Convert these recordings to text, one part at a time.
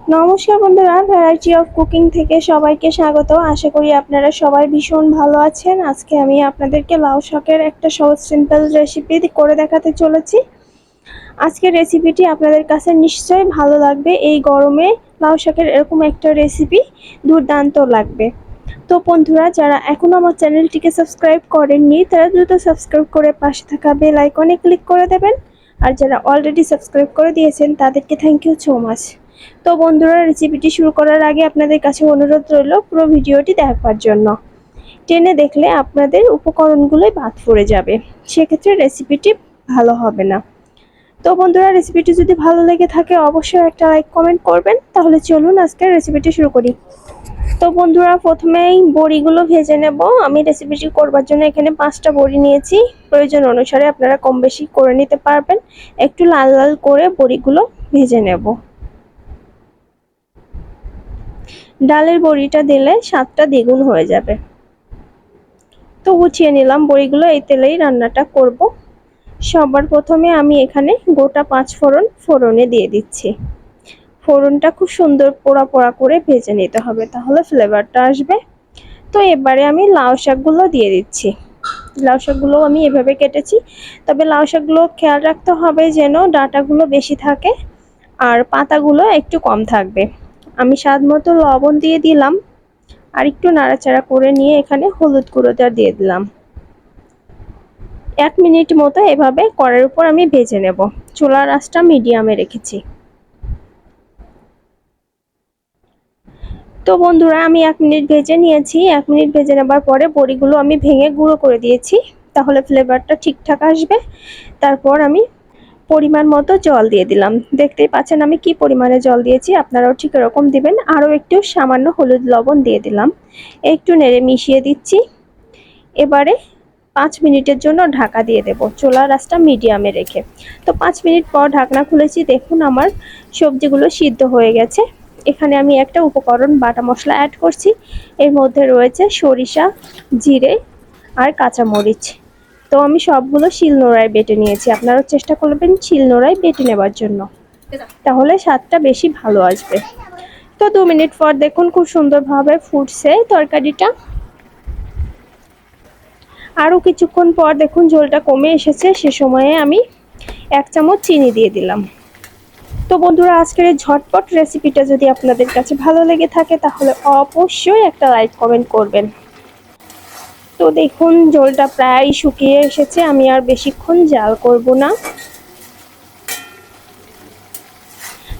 নমস্কার বন্ধুরা, variety of cooking থেকে সবাইকে স্বাগত। আশা করি আপনারা সবাই ভীষণ ভালো আছেন। আজকে আমি আপনাদেরকে লাউ শাকের একটা সহজ সিম্পল রেসিপি করে দেখাতে চলেছি। আজকের রেসিপিটি আপনাদের কাছে নিশ্চয়ই ভালো লাগবে। এই গরমে লাউ শাকের এরকম একটা রেসিপি দুর্দান্ত লাগবে। তো বন্ধুরা, যারা এখনো আমার চ্যানেলটিকে সাবস্ক্রাইব করেননি তারা দ্রুত সাবস্ক্রাইব করে পাশে থাকা বেল আইকনে ক্লিক করে দেবেন। আর যারা অলরেডি সাবস্ক্রাইব করে দিয়েছেন তাদেরকে থ্যাংক ইউ সো মাচ। তো বন্ধুরা, রেসিপিটি শুরু করার আগে আপনাদের কাছে অনুরোধ রইল পুরো ভিডিওটি দেখার জন্য। টেনে দেখলে আপনাদের উপকরণগুলোই বাদ পড়ে যাবে, সেক্ষেত্রে রেসিপিটি ভালো হবে না। তো বন্ধুরা, রেসিপিটি যদি ভালো লেগে থাকে অবশ্যই একটা লাইক কমেন্ট করবেন। তাহলে চলুন আজকে রেসিপিটি শুরু করি। তো বন্ধুরা, প্রথমেই বড়িগুলো ভেজে নেব। আমি রেসিপিটি করবার জন্য এখানে 5টা বড়ি নিয়েছি। প্রয়োজন অনুসারে আপনারা কম বেশি করে নিতে পারবেন। একটু লাল লাল করে বড়িগুলো ভেজে নেব। ডালের বড়িটা দিলে স্বাদটা দ্বিগুণ হয়ে যাবে। তো উঠিয়ে নিলাম বড়িগুলো, এই তেলেই রান্নাটা করব। সবার প্রথমে আমি এখানে গোটা 5 ফোড়নে দিয়ে দিচ্ছি। ফোড়নটা খুব সুন্দর পোড়া পোড়া করে ভেজে নিতে হবে, তাহলে ফ্লেভারটা আসবে। তো এবারে আমি লাউ শাকগুলো দিয়ে দিচ্ছি। লাউ শাকগুলো আমি এভাবে কেটেছি, তবে লাউ শাকগুলো খেয়াল রাখতে হবে যেন ডাঁটাগুলো বেশি থাকে আর পাতাগুলো একটু কম থাকবে। আমি স্বাদ মতো লবণ দিয়ে দিলাম আর একটু নাড়াচাড়া করে নিয়ে এখানে হলুদ গুঁড়োটা দিয়ে দিলাম। 1 মিনিট মতো এভাবে কড়াইয়ের উপর আমি ভেজে নেব। চুলার আঁচটা মিডিয়ামে রেখেছি। তো বন্ধুরা, আমি 1 মিনিট ভেজে নিয়েছি। 1 মিনিট ভেজে নেবার পরে বড়িগুলো আমি ভেঙে গুঁড়ো করে দিয়েছি, তাহলে ফ্লেভারটা ঠিকঠাক আসবে। তারপর আমি পরিমাণ মতো জল দিয়ে দিলাম। দেখতেই পাচ্ছেন আমি কি পরিমাণে জল দিয়েছি, আপনারাও ঠিক এরকম দিবেন। আরও একটু সামান্য হলুদ লবণ দিয়ে দিলাম। একটু নেড়ে মিশিয়ে দিচ্ছি। এবারে 5 মিনিটের জন্য ঢাকা দিয়ে দেব, চুলার আঁচটা মিডিয়ামে রেখে। তো 5 মিনিট পর ঢাকনা খুলেছি, দেখুন আমার সবজিগুলো সিদ্ধ হয়ে গেছে। এখানে আমি একটা উপকরণ বাটা মশলা অ্যাড করছি। এর মধ্যে রয়েছে সরিষা, জিরে আর কাঁচামরিচ। তো আমি সবগুলো শিলনোড়ায় বেটে নিয়েছি। আপনারাও চেষ্টা করবেন শিলনোড়ায় বেটে নেবার জন্য, তাহলে স্বাদটা বেশি ভালো আসবে। তো 2 মিনিট পর দেখুন খুব সুন্দরভাবে ফুটছে তরকারিটা। আরও কিছুক্ষণ পর দেখুন ঝোলটা কমে এসেছে, সে সময়ে আমি 1 চামচ চিনি দিয়ে দিলাম। তো বন্ধুরা, আজকের এই ঝটপট রেসিপিটা যদি আপনাদের কাছে ভালো লেগে থাকে তাহলে অবশ্যই একটা লাইক কমেন্ট করবেন। তো দেখুন ঝোলটা প্রায় শুকিয়ে এসেছে, আমি আর বেশিক্ষণ জাল করব না।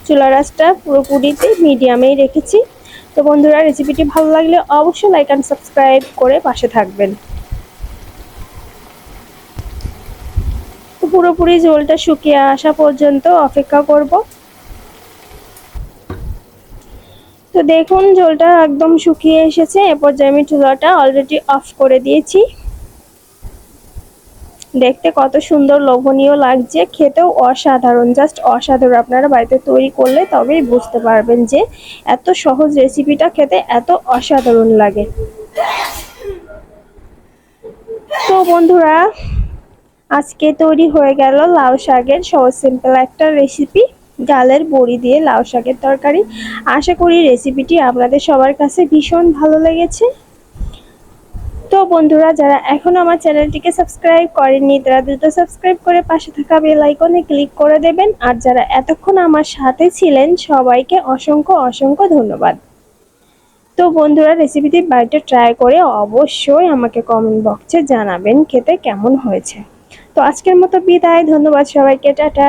চুলার আঁচটা পুরোপুরিতে মিডিয়ামেই রেখেছি। তো বন্ধুরা, রেসিপিটি ভালো লাগলে অবশ্যই লাইক অ্যান্ড সাবস্ক্রাইব করে পাশে থাকবেন। তো পুরোপুরি ঝোলটা শুকিয়ে আসা পর্যন্ত অপেক্ষা করব। তো দেখুন ঝোলটা একদম শুকিয়ে এসেছে। এ পর্যায়ে আমি চুলাটা অলরেডি অফ করে দিয়েছি। দেখতে কত সুন্দর লোভনীয় লাগছে, খেতেও অসাধারণ, জাস্ট অসাধারণ। আপনারা বাড়িতে তৈরি করলে তবেই বুঝতে পারবেন যে এত সহজ রেসিপিটা খেতে এত অসাধারণ লাগে। তো বন্ধুরা, আজকে তৈরি হয়ে গেল লাউ শাকের সহজ সিম্পল একটা রেসিপি, ডালের বড়ি দিয়ে লাউ শাকের তরকারি। আশা করি রেসিপিটি আপনাদের সবার কাছে ভীষণ ভালো লেগেছে। তো বন্ধুরা, যারা এখনো আমার চ্যানেলটিকে সাবস্ক্রাইব করেননি তারা দ্রুত সাবস্ক্রাইব করে পাশে থাকা বেল আইকনে ক্লিক করে দেবেন। আর যারা এতক্ষণ আমার সাথে ছিলেন সবাইকে অসংখ্য অসংখ্য ধন্যবাদ। তো বন্ধুরা, রেসিপিটি বাড়িতে ট্রাই করে অবশ্যই আমাকে কমেন্ট বক্সে জানাবেন খেতে কেমন হয়েছে। তো আজকের মতো বিদায়, ধন্যবাদ সবাইকে, টাটা।